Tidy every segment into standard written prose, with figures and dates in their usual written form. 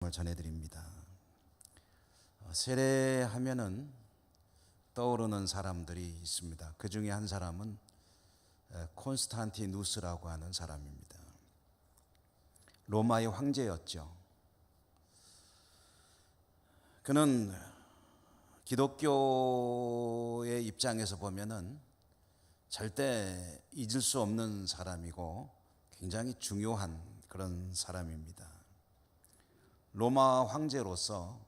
말씀을 전해드립니다. 세례하면은 떠오르는 사람들이 있습니다. 그 중에 한 사람은 콘스탄티누스라고 하는 사람입니다. 로마의 황제였죠. 그는 기독교의 입장에서 보면은 절대 잊을 수 없는 사람이고 굉장히 중요한 그런 사람입니다. 로마 황제로서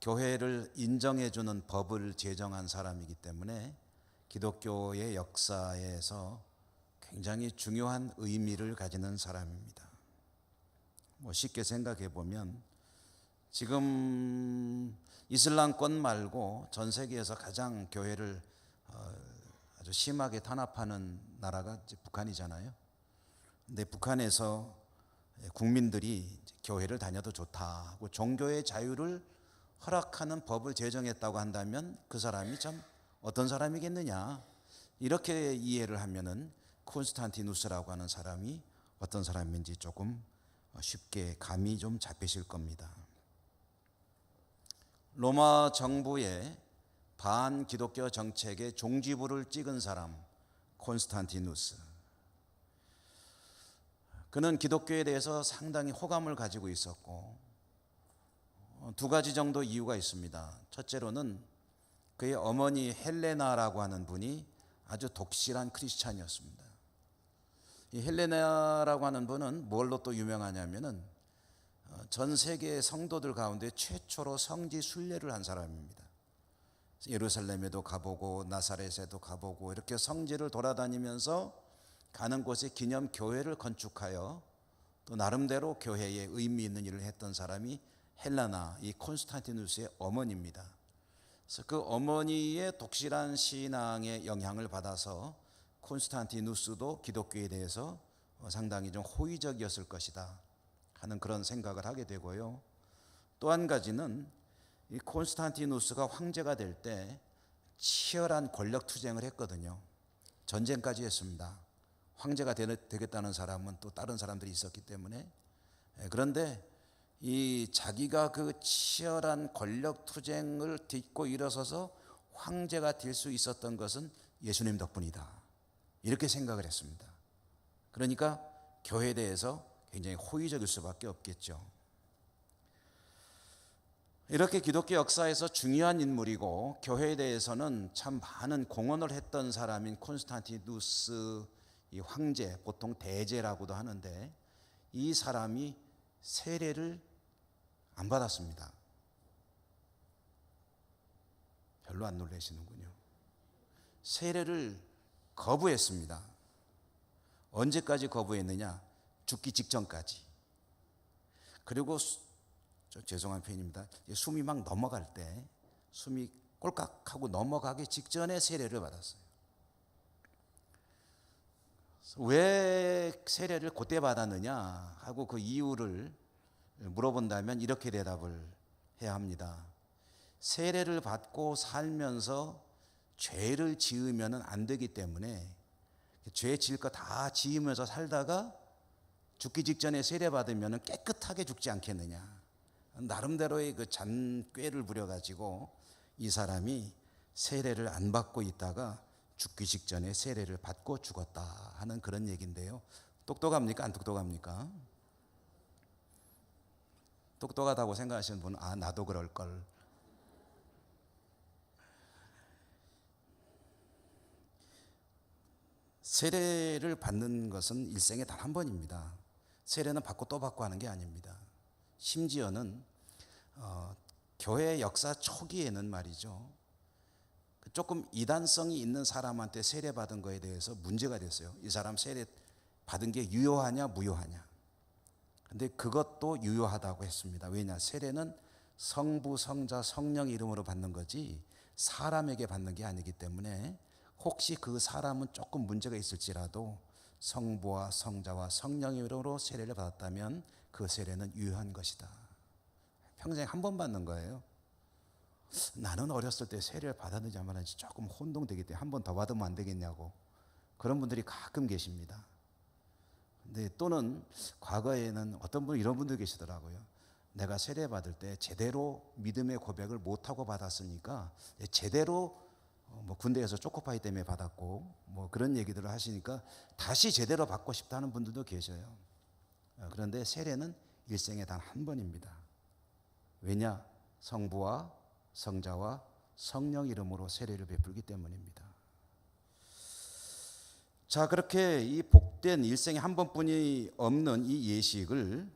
교회를 인정해주는 법을 제정한 사람이기 때문에 기독교의 역사에서 굉장히 중요한 의미를 가지는 사람입니다. 쉽게 생각해 보면 지금 이슬람권 말고 전 세계에서 가장 교회를 아주 심하게 탄압하는 나라가 북한이잖아요. 근데 북한에서 국민들이 교회를 다녀도 좋다 하고 종교의 자유를 허락하는 법을 제정했다고 한다면 그 사람이 참 어떤 사람이겠느냐, 이렇게 이해를 하면은 콘스탄티누스라고 하는 사람이 어떤 사람인지 조금 쉽게 감이 좀 잡히실 겁니다. 로마 정부의 반기독교 정책의 종지부를 찍은 사람, 콘스탄티누스. 그는 기독교에 대해서 상당히 호감을 가지고 있었고 두 가지 정도 이유가 있습니다. 첫째로는 그의 어머니 헬레나라고 하는 분이 아주 독실한 크리스찬이었습니다. 이 헬레나라고 하는 분은 뭘로 또 유명하냐면은 전 세계 성도들 가운데 최초로 성지 순례를 한 사람입니다. 예루살렘에도 가보고 나사렛에도 가보고 이렇게 성지를 돌아다니면서 가는 곳에 기념 교회를 건축하여 또 나름대로 교회에 의미 있는 일을 했던 사람이 헬레나, 이 콘스탄티누스의 어머니입니다. 그래서 그 어머니의 독실한 신앙의 영향을 받아서 콘스탄티누스도 기독교에 대해서 상당히 좀 호의적이었을 것이다 하는 그런 생각을 하게 되고요. 또 한 가지는 이 콘스탄티누스가 황제가 될 때 치열한 권력 투쟁을 했거든요. 전쟁까지 했습니다. 황제가 되겠다는 사람은 또 다른 사람들이 있었기 때문에. 그런데 이 자기가 그 치열한 권력 투쟁을 딛고 일어서서 황제가 될 수 있었던 것은 예수님 덕분이다, 이렇게 생각을 했습니다. 그러니까 교회에 대해서 굉장히 호의적일 수밖에 없겠죠. 이렇게 기독교 역사에서 중요한 인물이고 교회에 대해서는 참 많은 공헌을 했던 사람인 콘스탄티누스 이 황제, 보통 대제라고도 하는데, 이 사람이 세례를 안 받았습니다. 별로 안 놀라시는군요. 세례를 거부했습니다. 언제까지 거부했느냐? 죽기 직전까지. 그리고 죄송한 표현입니다. 숨이 막 넘어갈 때, 숨이 꼴깍하고 넘어가기 직전에 세례를 받았어요. 왜 세례를 그때 받았느냐 하고 그 이유를 물어본다면 이렇게 대답을 해야 합니다. 세례를 받고 살면서 죄를 지으면 안 되기 때문에 죄 지을 거 다 지으면서 살다가 죽기 직전에 세례 받으면 깨끗하게 죽지 않겠느냐, 나름대로의 그 잔꾀를 부려가지고 이 사람이 세례를 안 받고 있다가 죽기 직전에 세례를 받고 죽었다 하는 그런 얘기인데요. 똑똑합니까? 안 똑똑합니까? 똑똑하다고 생각하시는 분은 나도 그럴걸. 세례를 받는 것은 일생에 단 한 번입니다. 세례는 받고 또 받고 하는 게 아닙니다. 심지어는 교회 역사 초기에는 말이죠, 조금 이단성이 있는 사람한테 세례 받은 거에 대해서 문제가 됐어요. 이 사람 세례 받은 게 유효하냐 무효하냐. 근데 그것도 유효하다고 했습니다. 왜냐? 세례는 성부, 성자, 성령 이름으로 받는 거지 사람에게 받는 게 아니기 때문에 혹시 그 사람은 조금 문제가 있을지라도 성부와 성자와 성령의 이름으로 세례를 받았다면 그 세례는 유효한 것이다. 평생 한 번 받는 거예요. 나는 어렸을 때 세례를 받았는지 안 받았는지 조금 혼동되기 때문에 한 번 더 받으면 안 되겠냐고 그런 분들이 가끔 계십니다. 근데 또는 과거에는 어떤 분 이런 분들 계시더라고요. 내가 세례받을 때 제대로 믿음의 고백을 못하고 받았으니까 제대로 뭐 군대에서 초코파이 때문에 받았고 뭐 그런 얘기들을 하시니까 다시 제대로 받고 싶다는 분들도 계셔요. 그런데 세례는 일생에 단 한 번입니다. 왜냐? 성부와 성자와 성령 이름으로 세례를 베풀기 때문입니다. 자, 그렇게 이 복된 일생에 한 번뿐이 없는 이 예식을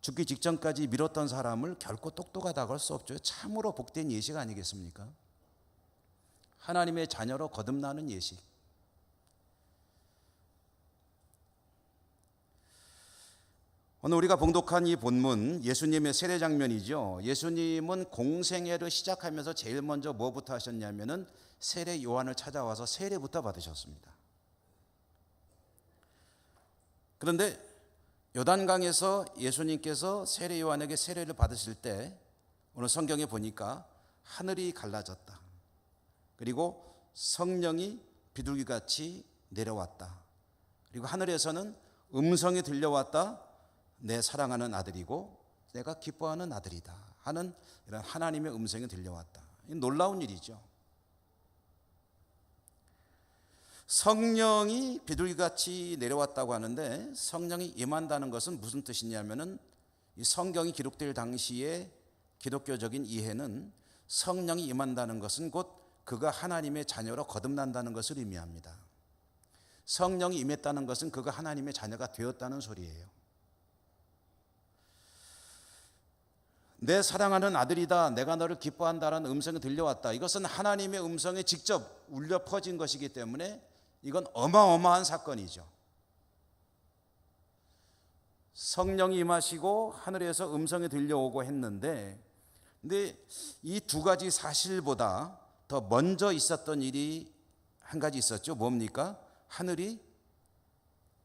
죽기 직전까지 미뤘던 사람을 결코 똑똑하다고 할 수 없죠. 참으로 복된 예식 아니겠습니까? 하나님의 자녀로 거듭나는 예식. 오늘 우리가 봉독한 이 본문 예수님의 세례 장면이죠. 예수님은 공생애를 시작하면서 제일 먼저 뭐부터 하셨냐면은 세례 요한을 찾아와서 세례부터 받으셨습니다. 그런데 요단강에서 예수님께서 세례 요한에게 세례를 받으실 때 오늘 성경에 보니까 하늘이 갈라졌다. 그리고 성령이 비둘기같이 내려왔다. 그리고 하늘에서는 음성이 들려왔다. 내 사랑하는 아들이고 내가 기뻐하는 아들이다 하는 이런 하나님의 음성이 들려왔다. 놀라운 일이죠. 성령이 비둘기같이 내려왔다고 하는데 성령이 임한다는 것은 무슨 뜻이냐면은 이 성경이 기록될 당시에 기독교적인 이해는 성령이 임한다는 것은 곧 그가 하나님의 자녀로 거듭난다는 것을 의미합니다. 성령이 임했다는 것은 그가 하나님의 자녀가 되었다는 소리예요. 내 사랑하는 아들이다, 내가 너를 기뻐한다라는 음성이 들려왔다. 이것은 하나님의 음성이 직접 울려 퍼진 것이기 때문에 이건 어마어마한 사건이죠. 성령이 임하시고 하늘에서 음성이 들려오고 했는데, 근데 이 두 가지 사실보다 더 먼저 있었던 일이 한 가지 있었죠. 뭡니까? 하늘이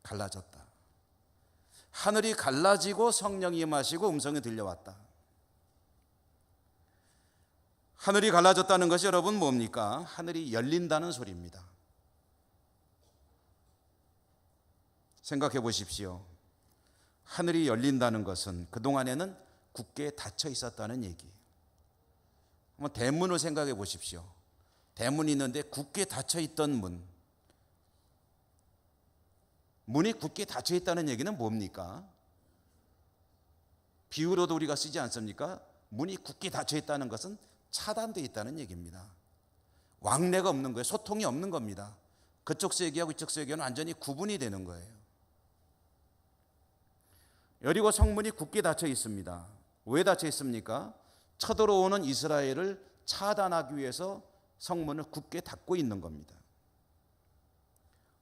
갈라졌다. 하늘이 갈라지고 성령이 임하시고 음성이 들려왔다. 하늘이 갈라졌다는 것이 여러분 뭡니까? 하늘이 열린다는 소리입니다. 생각해 보십시오. 하늘이 열린다는 것은 그동안에는 굳게 닫혀 있었다는 얘기예요. 한번 대문을 생각해 보십시오. 대문이 있는데 굳게 닫혀 있던 문이 굳게 닫혀 있다는 얘기는 뭡니까? 비유로도 우리가 쓰지 않습니까? 문이 굳게 닫혀 있다는 것은 차단되어 있다는 얘기입니다. 왕래가 없는 거예요. 소통이 없는 겁니다. 그쪽 세계하고 이쪽 세계는 완전히 구분이 되는 거예요. 여리고 성문이 굳게 닫혀 있습니다. 왜 닫혀 있습니까? 쳐들어오는 이스라엘을 차단하기 위해서 성문을 굳게 닫고 있는 겁니다.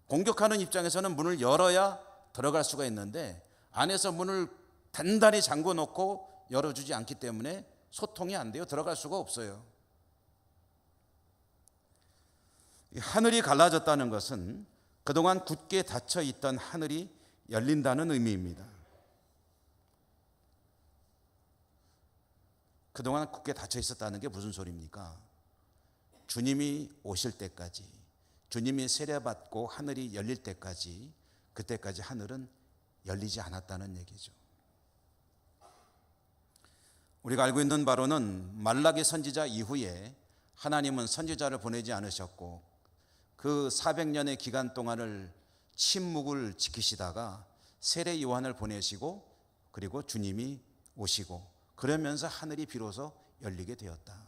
공격하는 입장에서는 문을 열어야 들어갈 수가 있는데 안에서 문을 단단히 잠궈 놓고 열어주지 않기 때문에 소통이 안 돼요. 들어갈 수가 없어요. 하늘이 갈라졌다는 것은 그동안 굳게 닫혀 있던 하늘이 열린다는 의미입니다. 그동안 굳게 닫혀 있었다는 게 무슨 소리입니까? 주님이 오실 때까지, 주님이 세례받고 하늘이 열릴 때까지, 그때까지 하늘은 열리지 않았다는 얘기죠. 우리가 알고 있는 바로는 말라기 선지자 이후에 하나님은 선지자를 보내지 않으셨고 그 400년의 기간 동안을 침묵을 지키시다가 세례 요한을 보내시고 그리고 주님이 오시고 그러면서 하늘이 비로소 열리게 되었다.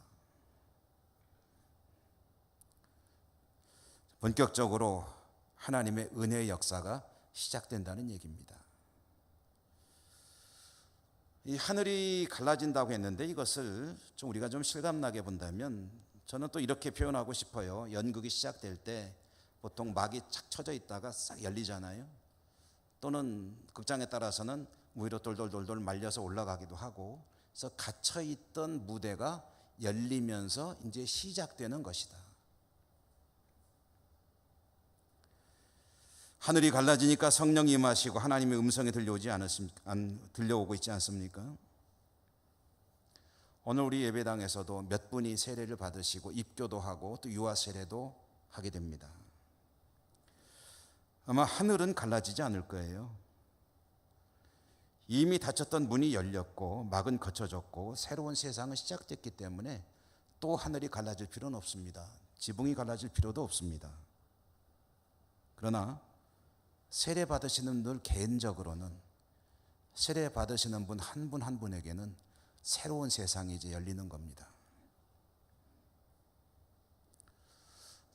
본격적으로 하나님의 은혜의 역사가 시작된다는 얘기입니다. 이 하늘이 갈라진다고 했는데 이것을 우리가 좀 실감나게 본다면 저는 또 이렇게 표현하고 싶어요. 연극이 시작될 때 보통 막이 착 쳐져 있다가 싹 열리잖아요. 또는 극장에 따라서는 위로 돌돌돌돌 말려서 올라가기도 하고, 그래서 갇혀있던 무대가 열리면서 이제 시작되는 것이다. 하늘이 갈라지니까 성령이 임하시고 하나님의 음성이 들려오고 있지 않습니까? 오늘 우리 예배당에서도 몇 분이 세례를 받으시고 입교도 하고 또 유아 세례도 하게 됩니다. 아마 하늘은 갈라지지 않을 거예요. 이미 닫혔던 문이 열렸고 막은 거쳐졌고 새로운 세상은 시작됐기 때문에 또 하늘이 갈라질 필요는 없습니다. 지붕이 갈라질 필요도 없습니다. 그러나 세례 받으시는 분들 개인적으로는 세례 받으시는 분 한 분 한 분에게는 새로운 세상이 이제 열리는 겁니다.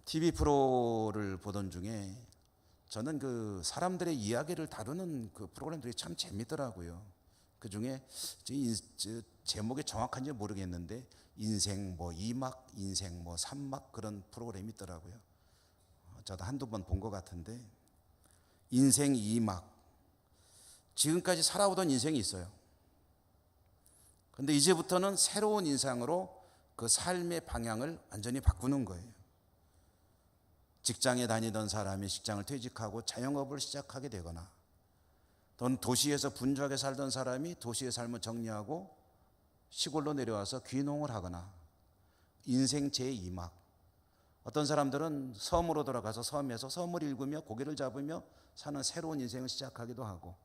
TV 프로를 보던 중에 저는 그 사람들의 이야기를 다루는 그 프로그램들이 참 재밌더라고요. 그 중에 제목이 정확한지 모르겠는데 인생 뭐 2막, 인생 뭐 3막 그런 프로그램이 있더라고요. 저도 한두 번 본 것 같은데 인생 2막, 지금까지 살아오던 인생이 있어요. 그런데 이제부터는 새로운 인생으로 그 삶의 방향을 완전히 바꾸는 거예요. 직장에 다니던 사람이 직장을 퇴직하고 자영업을 시작하게 되거나, 또는 도시에서 분주하게 살던 사람이 도시의 삶을 정리하고 시골로 내려와서 귀농을 하거나, 인생 제2막. 어떤 사람들은 섬으로 돌아가서 섬에서 섬을 읽으며 고개를 잡으며 사는 새로운 인생을 시작하기도 하고,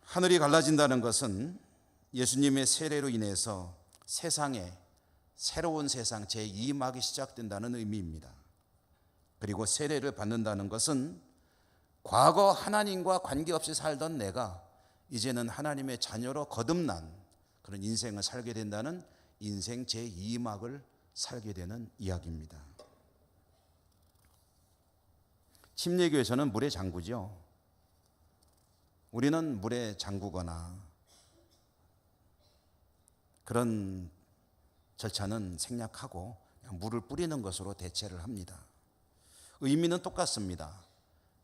하늘이 갈라진다는 것은 예수님의 세례로 인해서 세상에 새로운 세상 제2막이 시작된다는 의미입니다. 그리고 세례를 받는다는 것은 과거 하나님과 관계없이 살던 내가 이제는 하나님의 자녀로 거듭난 그런 인생을 살게 된다는 인생 제2막을 살게 되는 이야기입니다. 침례교에서는 물의 장구죠. 우리는 물에 잠그거나 그런 절차는 생략하고 그냥 물을 뿌리는 것으로 대체를 합니다. 의미는 똑같습니다.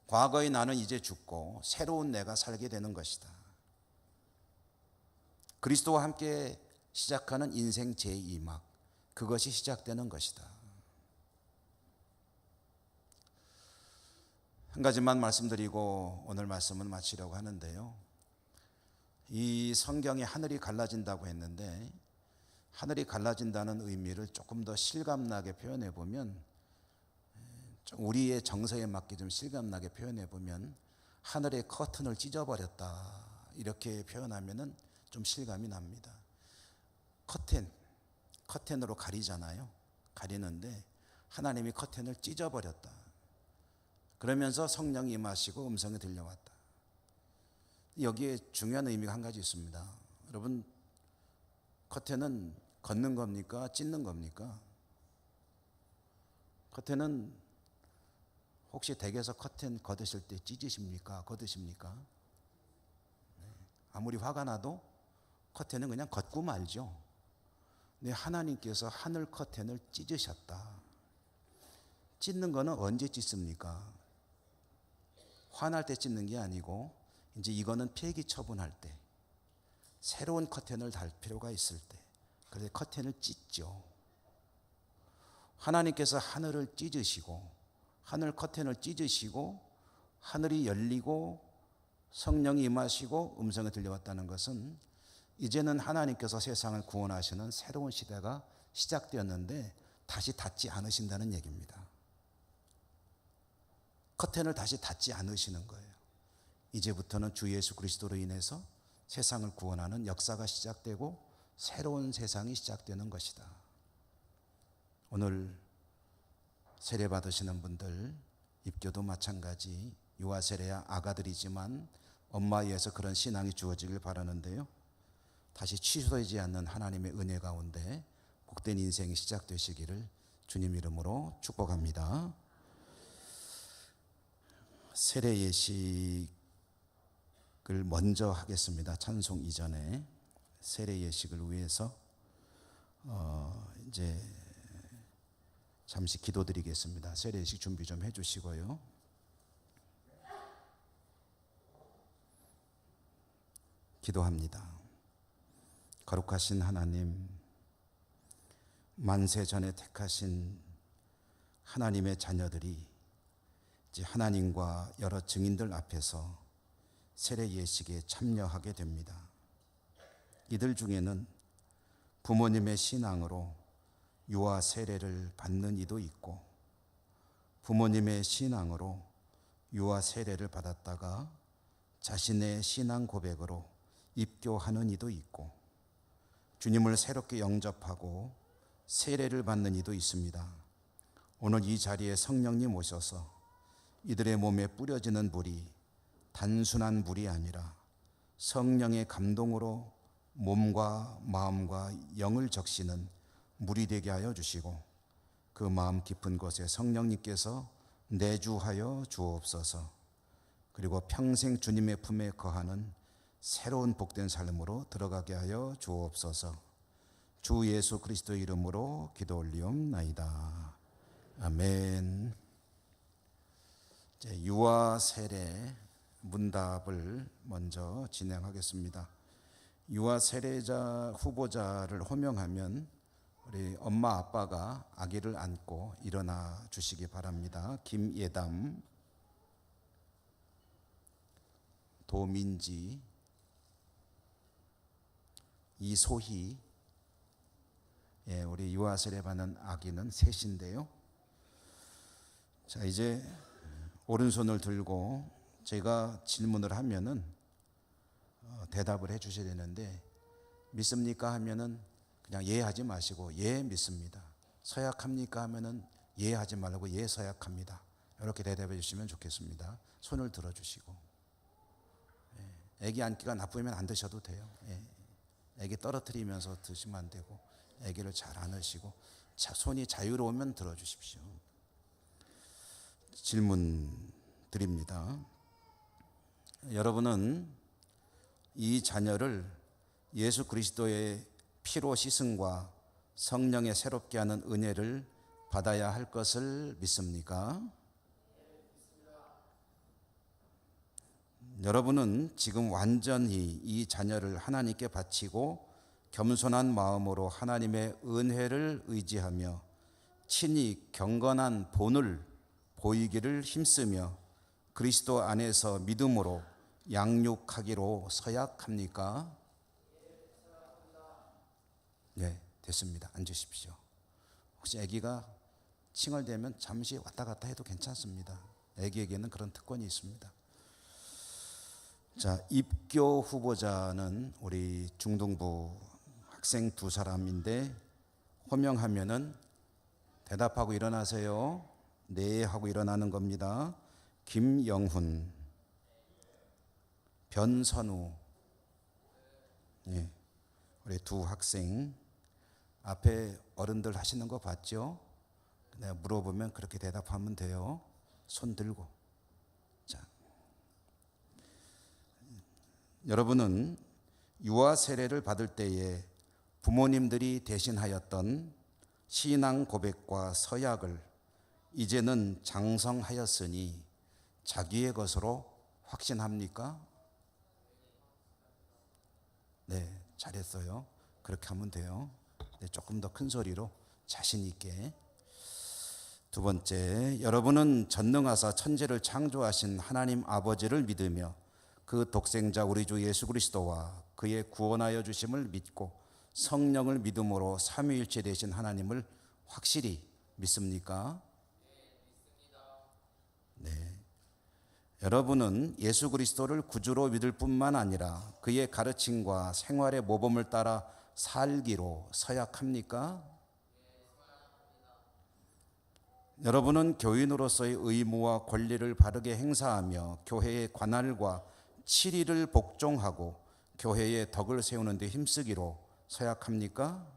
과거의 나는 이제 죽고 새로운 내가 살게 되는 것이다. 그리스도와 함께 시작하는 인생 제2막, 그것이 시작되는 것이다. 한 가지만 말씀드리고 오늘 말씀은 마치려고 하는데요. 이 성경에 하늘이 갈라진다고 했는데, 하늘이 갈라진다는 의미를 조금 더 실감나게 표현해 보면, 우리의 정서에 맞게 좀 실감나게 표현해 보면, 하늘의 커튼을 찢어버렸다 이렇게 표현하면은 좀 실감이 납니다. 커튼으로 가리잖아요. 가리는데 하나님이 커튼을 찢어버렸다. 그러면서 성령이 임하시고 음성이 들려왔다. 여기에 중요한 의미가 한 가지 있습니다. 여러분, 커튼은 걷는 겁니까? 찢는 겁니까? 커튼은 혹시 댁에서 커튼 걷으실 때 찢으십니까? 걷으십니까? 아무리 화가 나도 커튼은 그냥 걷고 말죠. 근데 하나님께서 하늘 커튼을 찢으셨다. 찢는 거는 언제 찢습니까? 화날 때 찢는 게 아니고 이제 이거는 폐기 처분할 때, 새로운 커튼을 달 필요가 있을 때, 그래서 커튼을 찢죠. 하나님께서 하늘을 찢으시고, 하늘 커튼을 찢으시고, 하늘이 열리고 성령이 임하시고 음성이 들려왔다는 것은 이제는 하나님께서 세상을 구원하시는 새로운 시대가 시작되었는데 다시 닫지 않으신다는 얘기입니다. 커튼을 다시 닫지 않으시는 거예요. 이제부터는 주 예수 그리스도로 인해서 세상을 구원하는 역사가 시작되고 새로운 세상이 시작되는 것이다. 오늘 세례 받으시는 분들, 입교도 마찬가지 유아 세례야 아가들이지만 엄마에 의해서 그런 신앙이 주어지길 바라는데요. 다시 취소되지 않는 하나님의 은혜 가운데 복된 인생이 시작되시기를 주님 이름으로 축복합니다. 세례 예식을 먼저 하겠습니다. 찬송 이전에 세례 예식을 위해서 이제 잠시 기도드리겠습니다. 세례 예식 준비 좀 해주시고요. 기도합니다. 거룩하신 하나님, 만세 전에 택하신 하나님의 자녀들이 이제 하나님과 여러 증인들 앞에서 세례 예식에 참여하게 됩니다. 이들 중에는 부모님의 신앙으로 유아 세례를 받는 이도 있고, 부모님의 신앙으로 유아 세례를 받았다가 자신의 신앙 고백으로 입교하는 이도 있고, 주님을 새롭게 영접하고 세례를 받는 이도 있습니다. 오늘 이 자리에 성령님 오셔서 이들의 몸에 뿌려지는 물이 단순한 물이 아니라 성령의 감동으로 몸과 마음과 영을 적시는 물이 되게 하여 주시고, 그 마음 깊은 곳에 성령님께서 내주하여 주옵소서. 그리고 평생 주님의 품에 거하는 새로운 복된 삶으로 들어가게 하여 주옵소서. 주 예수 그리스도의 이름으로 기도 올리옵나이다. 아멘. 이제 유아 세례 문답을 먼저 진행하겠습니다. 유아 세례자 후보자를 호명하면 우리 엄마 아빠가 아기를 안고 일어나 주시기 바랍니다. 김예담, 도민지, 이소희. 우리 유아 세례 받는 아기는 셋인데요. 자, 이제 오른손을 들고 제가 질문을 하면은 대답을 해 주셔야 되는데, 믿습니까 하면은 그냥 예 하지 마시고 예 믿습니다. 서약합니까 하면은 예 하지 말고 예 서약합니다. 이렇게 대답해 주시면 좋겠습니다. 손을 들어 주시고. 애기 안기가 나쁘면 안 드셔도 돼요. 애기 떨어뜨리면서 드시면 안 되고, 애기를 잘 안으시고 손이 자유로우면 들어 주십시오. 질문 드립니다. 여러분은 이 자녀를 예수 그리스도의 피로 씻음과 성령의 새롭게 하는 은혜를 받아야 할 것을 믿습니까? 여러분은 지금 완전히 이 자녀를 하나님께 바치고 겸손한 마음으로 하나님의 은혜를 의지하며 친히 경건한 본을 보이기를 힘쓰며 그리스도 안에서 믿음으로 양육하기로 서약합니까? 네, 됐습니다. 앉으십시오. 혹시 아기가 칭얼대면 잠시 왔다 갔다 해도 괜찮습니다. 아기에게는 그런 특권이 있습니다. 자, 입교 후보자는 우리 중등부 학생 두 사람인데, 호명하면은 대답하고 일어나세요. 네 하고 일어나는 겁니다. 김영훈, 변선우. 우리 두 학생 앞에 어른들 하시는 거 봤죠? 내가 물어보면 그렇게 대답하면 돼요. 손 들고. 자, 여러분은 유아 세례를 받을 때에 부모님들이 대신하였던 신앙 고백과 서약을 이제는 장성하였으니 자기의 것으로 확신합니까? 네, 잘했어요. 그렇게 하면 돼요. 네, 조금 더 큰 소리로 자신 있게. 두 번째, 여러분은 전능하사 천지를 창조하신 하나님 아버지를 믿으며 그 독생자 우리 주 예수 그리스도와 그의 구원하여 주심을 믿고 성령을 믿음으로 삼위일체 되신 하나님을 확실히 믿습니까? 네. 여러분은 예수 그리스도를 구주로 믿을 뿐만 아니라 그의 가르침과 생활의 모범을 따라 살기로 서약합니까? 여러분은 교인으로서의 의무와 권리를 바르게 행사하며 교회의 관할과 치리를 복종하고 교회의 덕을 세우는 데 힘쓰기로 서약합니까?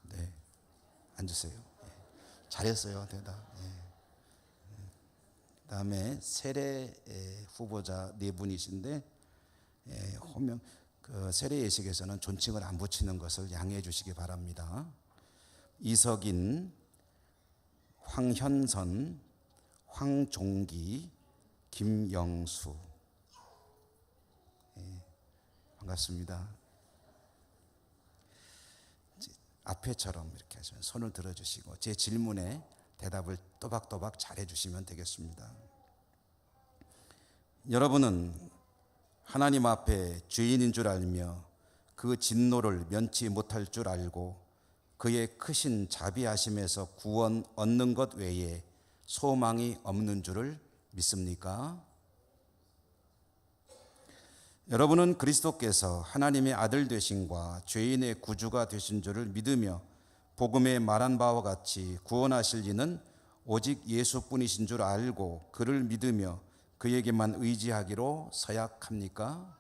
네, 앉으세요. 잘했어요, 대답. 그다음에 세례 후보자 네 분이신데, 호명 그 세례 예식에서는 존칭을 안 붙이는 것을 양해해 주시기 바랍니다. 이석인, 황현선, 황종기, 김영수. 반갑습니다. 앞에처럼 이렇게 하시면 손을 들어주시고 제 질문에 대답을 또박또박 잘해 주시면 되겠습니다. 여러분은 하나님 앞에 죄인인 줄 알며 그 진노를 면치 못할 줄 알고 그의 크신 자비하심에서 구원 얻는 것 외에 소망이 없는 줄을 믿습니까? 여러분은 그리스도께서 하나님의 아들 되심과 죄인의 구주가 되신 줄을 믿으며 복음에 말한 바와 같이 구원하실 이는 오직 예수뿐이신 줄 알고 그를 믿으며 그에게만 의지하기로 서약합니까?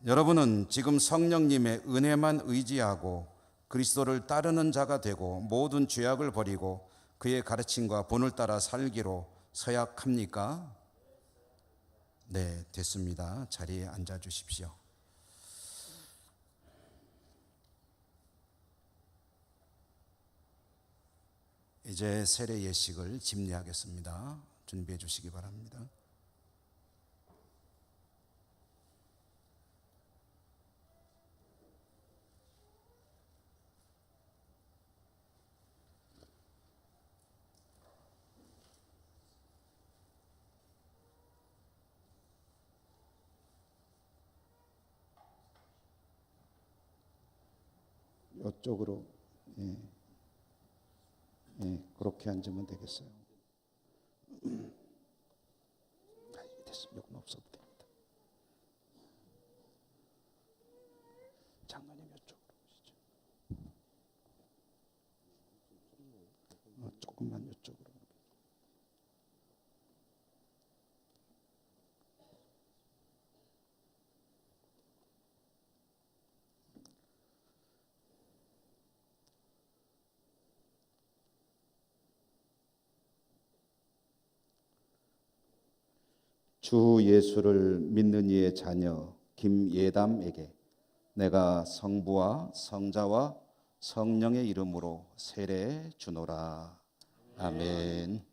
여러분은 지금 성령님의 은혜만 의지하고 그리스도를 따르는 자가 되고 모든 죄악을 버리고 그의 가르침과 본을 따라 살기로 서약합니까? 네, 됐습니다. 자리에 앉아 주십시오. 이제 세례 예식을 집례하겠습니다. 준비해 주시기 바랍니다. 이쪽으로 그렇게 앉으면 되겠어요. 됐습니다. 요건 없어도 됩니다. 장로님 이쪽으로 오시죠. 조금만 이쪽으로. 주 예수를 믿는 이의 자녀 김예담에게 내가 성부와 성자와 성령의 이름으로 세례 주노라. 아멘.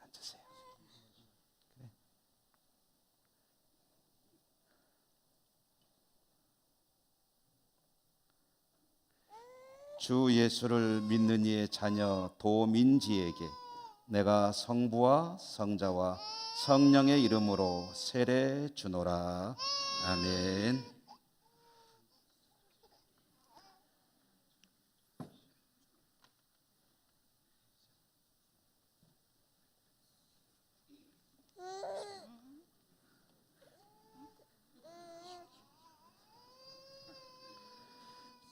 앉으세요. 그래. 주 예수를 믿는 이의 자녀 도민지에게 내가 성부와 성자와 성령의 이름으로 세례 주노라. 아멘.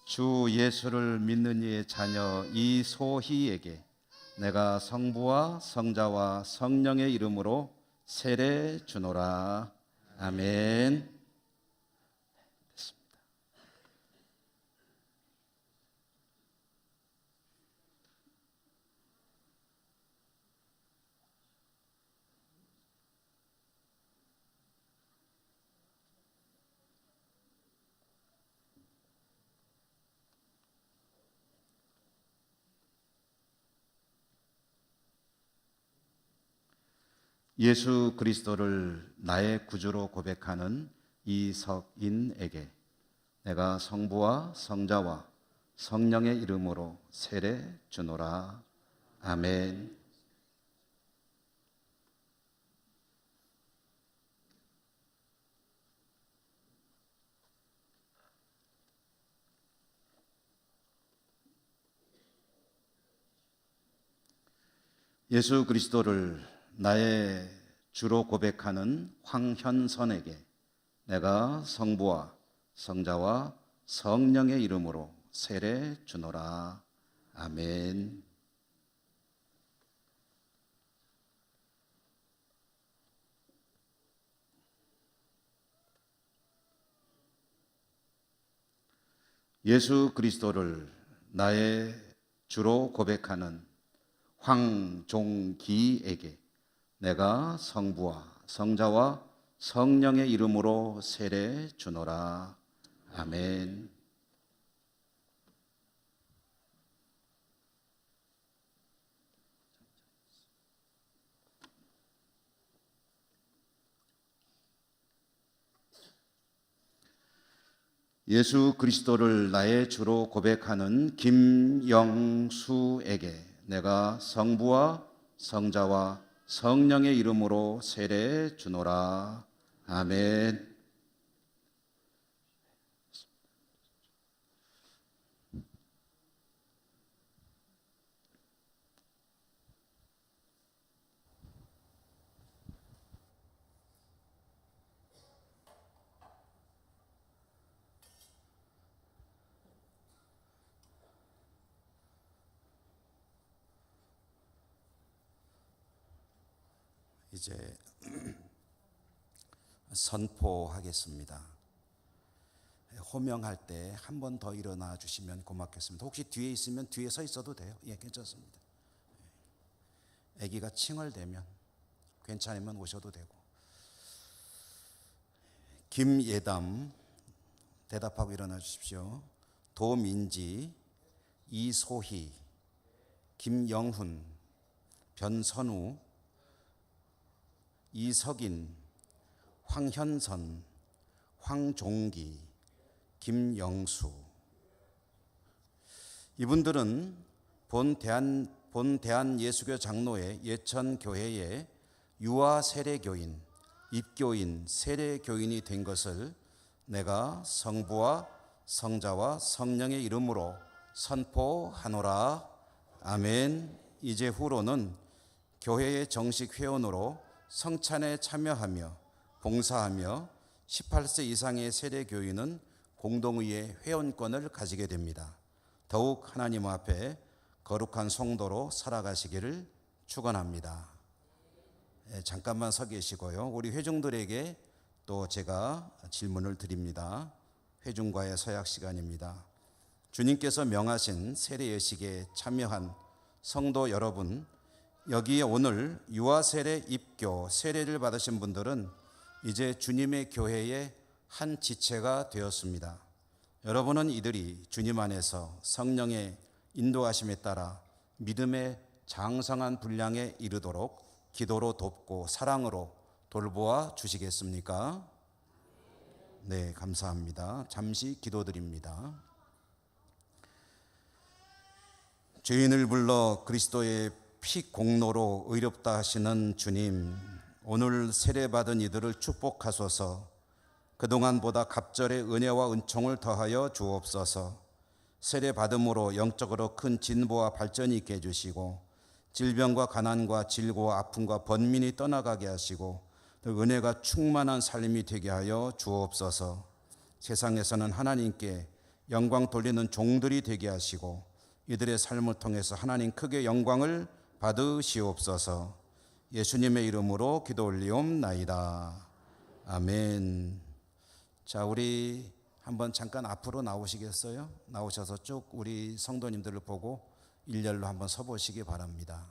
주 예수를 믿는 이의 자녀 이소희에게 내가 성부와 성자와 성령의 이름으로 세례 주노라. 아멘. 됐습니다. 예수 그리스도를 나의 구주로 고백하는 이석인에게 내가 성부와 성자와 성령의 이름으로 세례 주노라. 아멘. 예수 그리스도를 나의 주로 고백하는 황현선에게 내가 성부와 성자와 성령의 이름으로 세례 주노라. 아멘. 예수 그리스도를 나의 주로 고백하는 황종기에게 내가 성부와 성자와 성령의 이름으로 세례 주노라. 아멘. 예수 그리스도를 나의 주로 고백하는 김영수에게 내가 성부와 성자와 성령의 이름으로 세례 주노라. 아멘. 이제 선포하겠습니다. 호명할 때 한 번 더 일어나 주시면 고맙겠습니다. 혹시 뒤에 있으면 뒤에 서 있어도 돼요. 예, 괜찮습니다. 아기가 칭얼대면 괜찮으면 오셔도 되고. 김예담 대답하고 일어나 주십시오. 도민지, 이소희, 김영훈, 변선우, 이석인, 황현선, 황종기, 김영수. 이분들은 본 대한예수교 장로회 예천교회의 유아 세례교인, 입교인, 세례교인이 된 것을 내가 성부와 성자와 성령의 이름으로 선포하노라. 아멘. 이제 후로는 교회의 정식 회원으로 성찬에 참여하며 봉사하며 18세 이상의 세례교인은 공동의회 회원권을 가지게 됩니다. 더욱 하나님 앞에 거룩한 성도로 살아가시기를 축원합니다. 잠깐만 서 계시고요. 우리 회중들에게 또 제가 질문을 드립니다. 회중과의 서약 시간입니다. 주님께서 명하신 세례 예식에 참여한 성도 여러분, 여기에 오늘 유아 세례 입교 세례를 받으신 분들은 이제 주님의 교회의 한 지체가 되었습니다. 여러분은 이들이 주님 안에서 성령의 인도하심에 따라 믿음의 장성한 분량에 이르도록 기도로 돕고 사랑으로 돌보아 주시겠습니까? 네, 감사합니다. 잠시 기도드립니다. 죄인을 불러 그리스도의 피 공로로 의롭다 하시는 주님, 오늘 세례받은 이들을 축복하소서. 그동안보다 갑절의 은혜와 은총을 더하여 주옵소서. 세례받음으로 영적으로 큰 진보와 발전이 있게 해주시고 질병과 가난과 질고와 아픔과 번민이 떠나가게 하시고 은혜가 충만한 삶이 되게 하여 주옵소서. 세상에서는 하나님께 영광 돌리는 종들이 되게 하시고 이들의 삶을 통해서 하나님 크게 영광을 받으시옵소서. 예수님의 이름으로 기도 올리옵나이다. 아멘. 자, 우리 한번 잠깐 앞으로 나오시겠어요? 나오셔서 쭉 우리 성도님들을 보고 일렬로 한번 서보시기 바랍니다.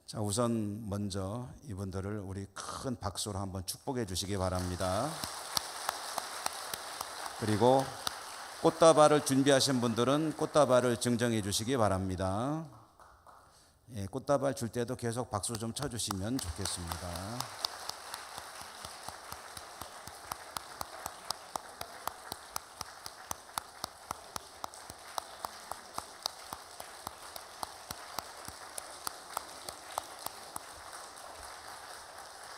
자, 우선 먼저 이분들을 우리 큰 박수로 한번 축복해 주시기 바랍니다. 그리고 꽃다발을 준비하신 분들은 꽃다발을 증정해 주시기 바랍니다. 예, 꽃다발 줄 때도 계속 박수 좀 쳐주시면 좋겠습니다.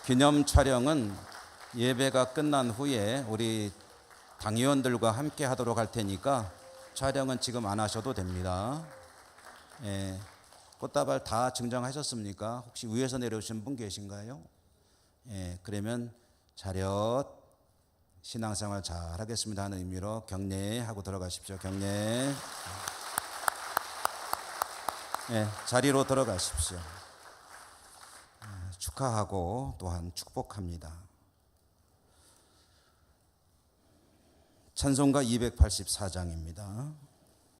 기념 촬영은 예배가 끝난 후에 우리 당의원들과 함께 하도록 할 테니까 촬영은 지금 안 하셔도 됩니다. 예, 꽃다발 다 증정하셨습니까? 혹시 위에서 내려오신 분 계신가요? 예, 그러면 차렷 신앙생활 잘 하겠습니다 하는 의미로 경례하고 들어가십시오. 경례. 예, 자리로 들어가십시오. 축하하고 또한 축복합니다. 찬송가 284장입니다.